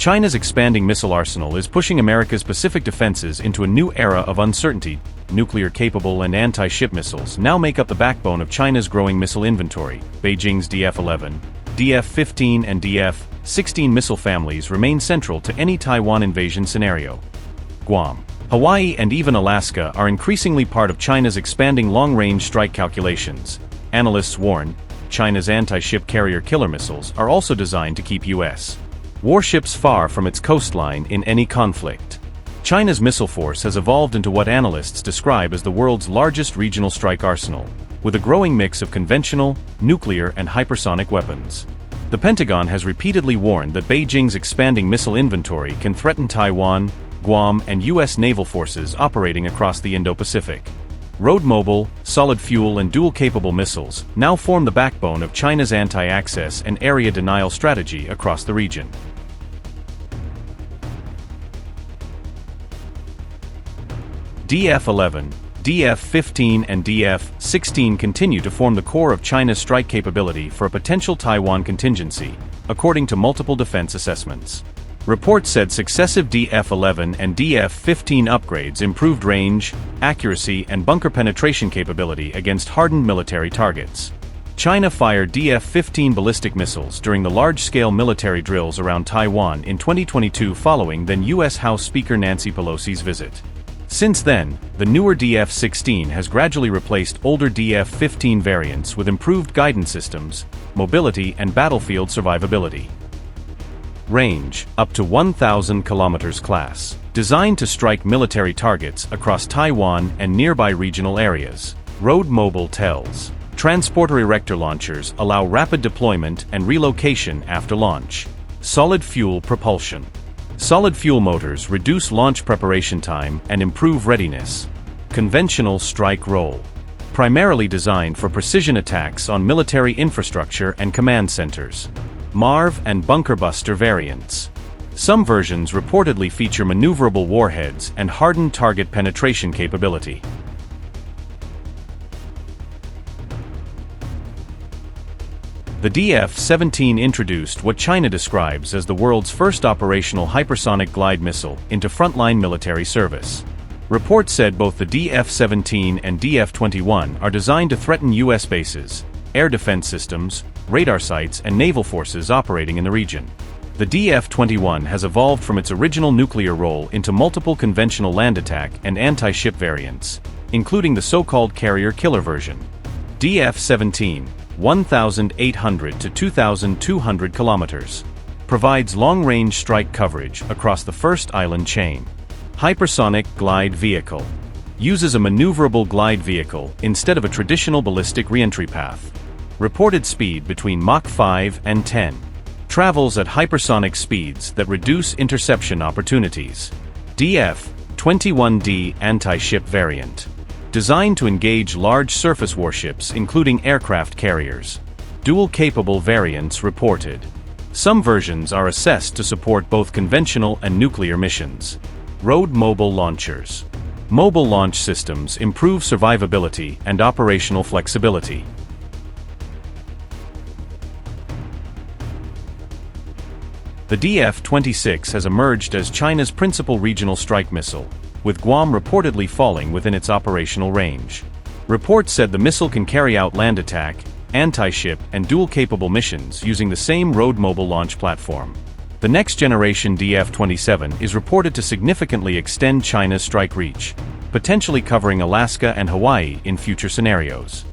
China's expanding missile arsenal is pushing America's Pacific defenses into a new era of uncertainty. Nuclear-capable and anti-ship missiles now make up the backbone of China's growing missile inventory. Beijing's DF-11, DF-15 and DF-16 missile families remain central to any Taiwan invasion scenario. Guam, Hawaii and even Alaska are increasingly part of China's expanding long-range strike calculations. Analysts warn, China's anti-ship carrier killer missiles are also designed to keep U.S. warships far from its coastline in any conflict. China's missile force has evolved into what analysts describe as the world's largest regional strike arsenal, with a growing mix of conventional, nuclear and hypersonic weapons. The Pentagon has repeatedly warned that Beijing's expanding missile inventory can threaten Taiwan, Guam and U.S. naval forces operating across the Indo-Pacific. Road-mobile, solid-fuel and dual-capable missiles now form the backbone of China's anti-access and area denial strategy across the region. DF-11, DF-15 and DF-16 continue to form the core of China's strike capability for a potential Taiwan contingency, according to multiple defense assessments. Reports said successive DF-11 and DF-15 upgrades improved range, accuracy and bunker penetration capability against hardened military targets. China fired DF-15 ballistic missiles during the large-scale military drills around Taiwan in 2022 following then U.S. House Speaker Nancy Pelosi's visit. Since then, the newer DF-16 has gradually replaced older DF-15 variants with improved guidance systems, mobility and battlefield survivability. Range, up to 1,000 kilometers class. Designed to strike military targets across Taiwan and nearby regional areas. Road mobile tells. Transporter erector launchers allow rapid deployment and relocation after launch. Solid fuel propulsion. Solid fuel motors reduce launch preparation time and improve readiness. Conventional strike role. Primarily designed for precision attacks on military infrastructure and command centers. MARV and bunker buster variants. Some versions reportedly feature maneuverable warheads and hardened target penetration capability. The DF-17 introduced what China describes as the world's first operational hypersonic glide missile into frontline military service. Reports said both the DF-17 and DF-21 are designed to threaten U.S. bases, air defense systems, radar sites and naval forces operating in the region. The DF-21 has evolved from its original nuclear role into multiple conventional land attack and anti-ship variants, including the so-called carrier killer version. DF-17, 1,800 to 2,200 kilometers, provides long-range strike coverage across the first island chain. Hypersonic glide vehicle. Uses a maneuverable glide vehicle instead of a traditional ballistic reentry path. Reported speed between Mach 5 and 10. Travels at hypersonic speeds that reduce interception opportunities. DF-21D anti-ship variant. Designed to engage large surface warships including aircraft carriers. Dual-capable variants reported. Some versions are assessed to support both conventional and nuclear missions. Road mobile launchers. Mobile launch systems improve survivability and operational flexibility. The DF-26 has emerged as China's principal regional strike missile, with Guam reportedly falling within its operational range. Reports said the missile can carry out land attack, anti-ship and dual-capable missions using the same road mobile launch platform. The next-generation DF-27 is reported to significantly extend China's strike reach, potentially covering Alaska and Hawaii in future scenarios.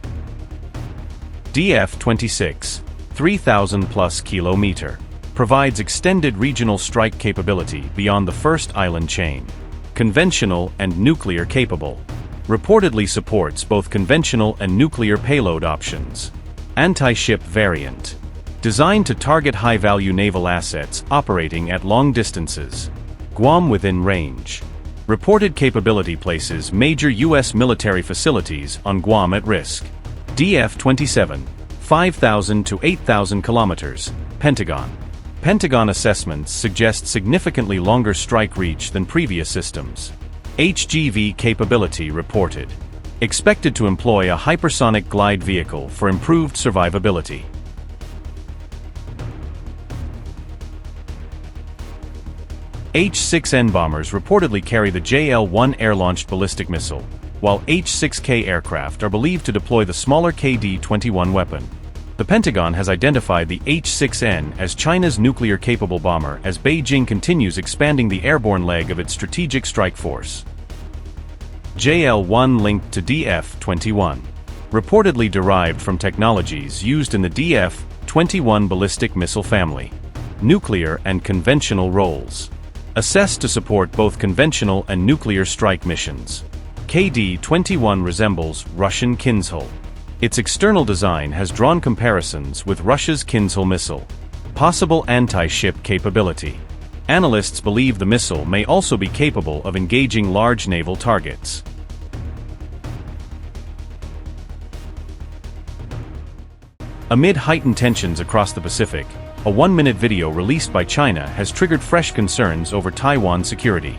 DF-26, 3,000-plus kilometer, provides extended regional strike capability beyond the first island chain. Conventional and nuclear capable. Reportedly supports both conventional and nuclear payload options. Anti-ship variant. Designed to target high-value naval assets operating at long distances. Guam within range. Reported capability places major U.S. military facilities on Guam at risk. DF-27, 5,000 to 8,000 kilometers, Pentagon. Pentagon assessments suggest significantly longer strike reach than previous systems. HGV capability reported. Expected to employ a hypersonic glide vehicle for improved survivability. 。 . 。 . 。 . 。 . 。 . 。 . 。 . 。 . 。 . 。 . 。 . 。 . 。 . 。 . 。 . 。 . 。 . 。 . 。 . . . . 。 . 。 . . 。 . 。 . . . . . . . . . 。 . 。 . 。 . 。 . 。 . 。 . 。 . . . 。 。 。 。 . 。 。 . 。 。 。 。 。 。 。 。 。 。 。 。 。 。 。 。 。 . H-6N bombers reportedly carry the JL-1 air-launched ballistic missile, while H-6K aircraft are believed to deploy the smaller KD-21 weapon. The Pentagon has identified the H-6N as China's nuclear-capable bomber as Beijing continues expanding the airborne leg of its strategic strike force. JL-1 linked to DF-21. Reportedly derived from technologies used in the DF-21 ballistic missile family. Nuclear and conventional roles. Assessed to support both conventional and nuclear strike missions. KD-21 resembles Russian Kinzhal. Its external design has drawn comparisons with Russia's Kinzhal missile. Possible anti-ship capability. Analysts believe the missile may also be capable of engaging large naval targets. Amid heightened tensions across the Pacific, a one-minute video released by China has triggered fresh concerns over Taiwan security.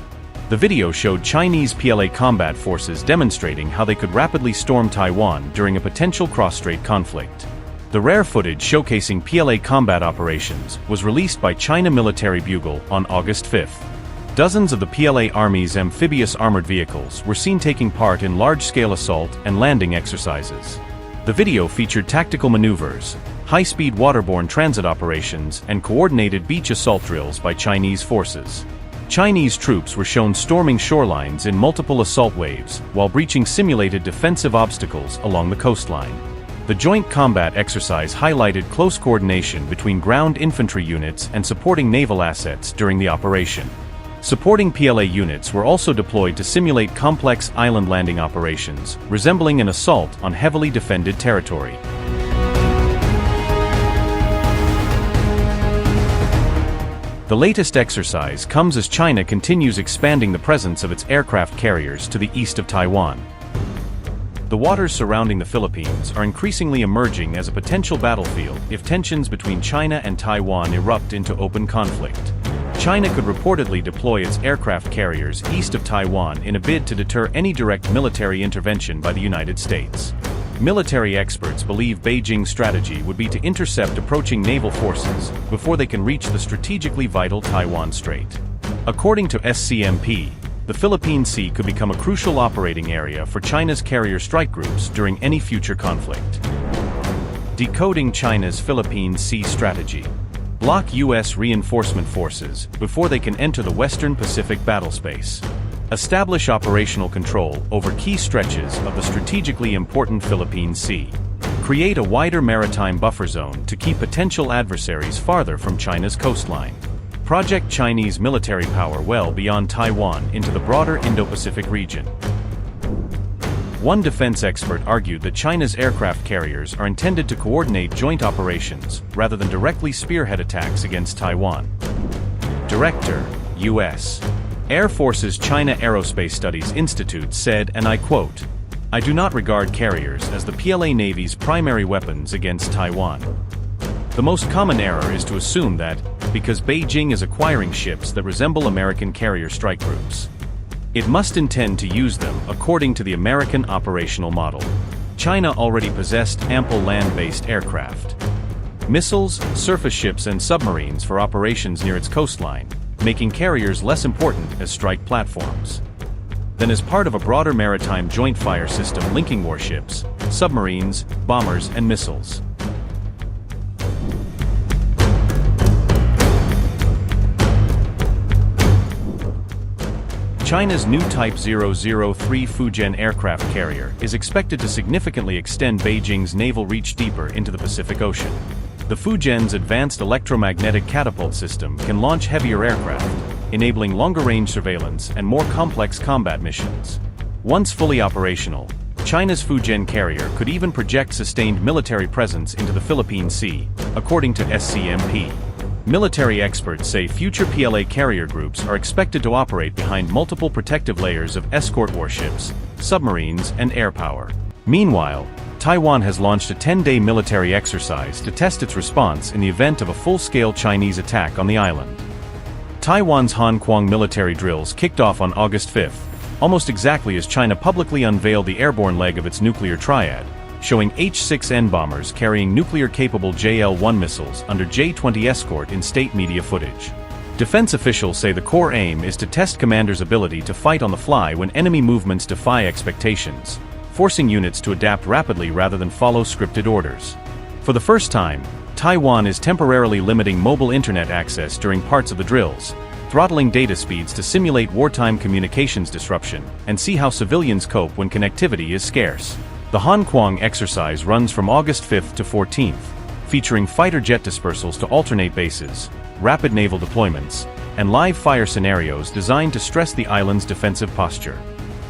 The video showed Chinese PLA combat forces demonstrating how they could rapidly storm Taiwan during a potential cross-strait conflict. The rare footage showcasing PLA combat operations was released by China Military Bugle on August 5. Dozens of the PLA Army's amphibious armored vehicles were seen taking part in large-scale assault and landing exercises. The video featured tactical maneuvers, high-speed waterborne transit operations, and coordinated beach assault drills by Chinese forces. Chinese troops were shown storming shorelines in multiple assault waves while breaching simulated defensive obstacles along the coastline. The joint combat exercise highlighted close coordination between ground infantry units and supporting naval assets during the operation. Supporting PLA units were also deployed to simulate complex island landing operations, resembling an assault on heavily defended territory. The latest exercise comes as China continues expanding the presence of its aircraft carriers to the east of Taiwan. The waters surrounding the Philippines are increasingly emerging as a potential battlefield if tensions between China and Taiwan erupt into open conflict. China could reportedly deploy its aircraft carriers east of Taiwan in a bid to deter any direct military intervention by the United States. Military experts believe Beijing's strategy would be to intercept approaching naval forces before they can reach the strategically vital Taiwan Strait. According to SCMP, the Philippine Sea could become a crucial operating area for China's carrier strike groups during any future conflict. Decoding China's Philippine Sea strategy. Block U.S. reinforcement forces before they can enter the Western Pacific battlespace. Establish operational control over key stretches of the strategically important Philippine Sea. Create a wider maritime buffer zone to keep potential adversaries farther from China's coastline. Project Chinese military power well beyond Taiwan into the broader Indo-Pacific region. One defense expert argued that China's aircraft carriers are intended to coordinate joint operations rather than directly spearhead attacks against Taiwan. Director, U.S. Air Force's China Aerospace Studies Institute said, and I quote, "I do not regard carriers as the PLA Navy's primary weapons against Taiwan. The most common error is to assume that, because Beijing is acquiring ships that resemble American carrier strike groups, it must intend to use them according to the American operational model. China already possessed ample land-based aircraft, missiles, surface ships and submarines for operations near its coastline, making carriers less important as strike platforms. Then as part of a broader maritime joint fire system linking warships, submarines, bombers and missiles." China's new Type 003 Fujian aircraft carrier is expected to significantly extend Beijing's naval reach deeper into the Pacific Ocean. The Fujian's advanced electromagnetic catapult system can launch heavier aircraft, enabling longer-range surveillance and more complex combat missions. Once fully operational, China's Fujian carrier could even project sustained military presence into the Philippine Sea, according to SCMP. Military experts say future PLA carrier groups are expected to operate behind multiple protective layers of escort warships, submarines, and air power. Meanwhile, Taiwan has launched a 10-day military exercise to test its response in the event of a full-scale Chinese attack on the island. Taiwan's Han Kuang military drills kicked off on August 5, almost exactly as China publicly unveiled the airborne leg of its nuclear triad, showing H-6N bombers carrying nuclear-capable JL-1 missiles under J-20 escort in state media footage. Defense officials say the core aim is to test commanders' ability to fight on the fly when enemy movements defy expectations, forcing units to adapt rapidly rather than follow scripted orders. For the first time, Taiwan is temporarily limiting mobile internet access during parts of the drills, throttling data speeds to simulate wartime communications disruption and see how civilians cope when connectivity is scarce. The Hanquang exercise runs from August 5th to 14th, featuring fighter jet dispersals to alternate bases, rapid naval deployments, and live fire scenarios designed to stress the island's defensive posture.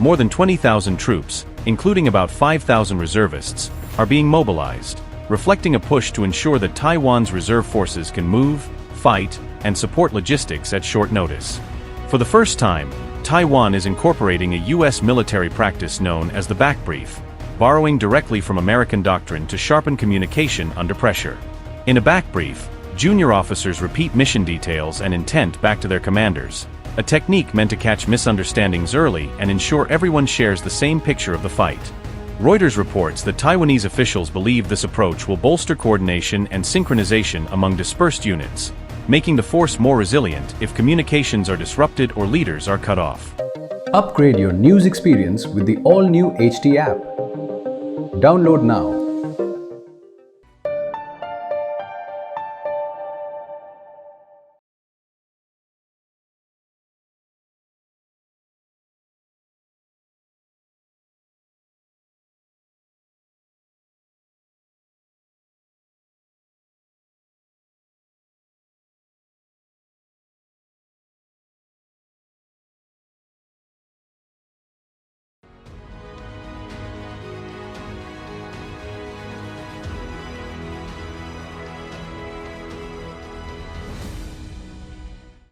More than 20,000 troops, including about 5,000 reservists, are being mobilized, reflecting a push to ensure that Taiwan's reserve forces can move, fight, and support logistics at short notice. For the first time, Taiwan is incorporating a U.S. military practice known as the back brief, borrowing directly from American doctrine to sharpen communication under pressure. In a back brief, junior officers repeat mission details and intent back to their commanders, a technique meant to catch misunderstandings early and ensure everyone shares the same picture of the fight. Reuters reports that Taiwanese officials believe this approach will bolster coordination and synchronization among dispersed units, making the force more resilient if communications are disrupted or leaders are cut off. Upgrade your news experience with the all-new HT app. Download now.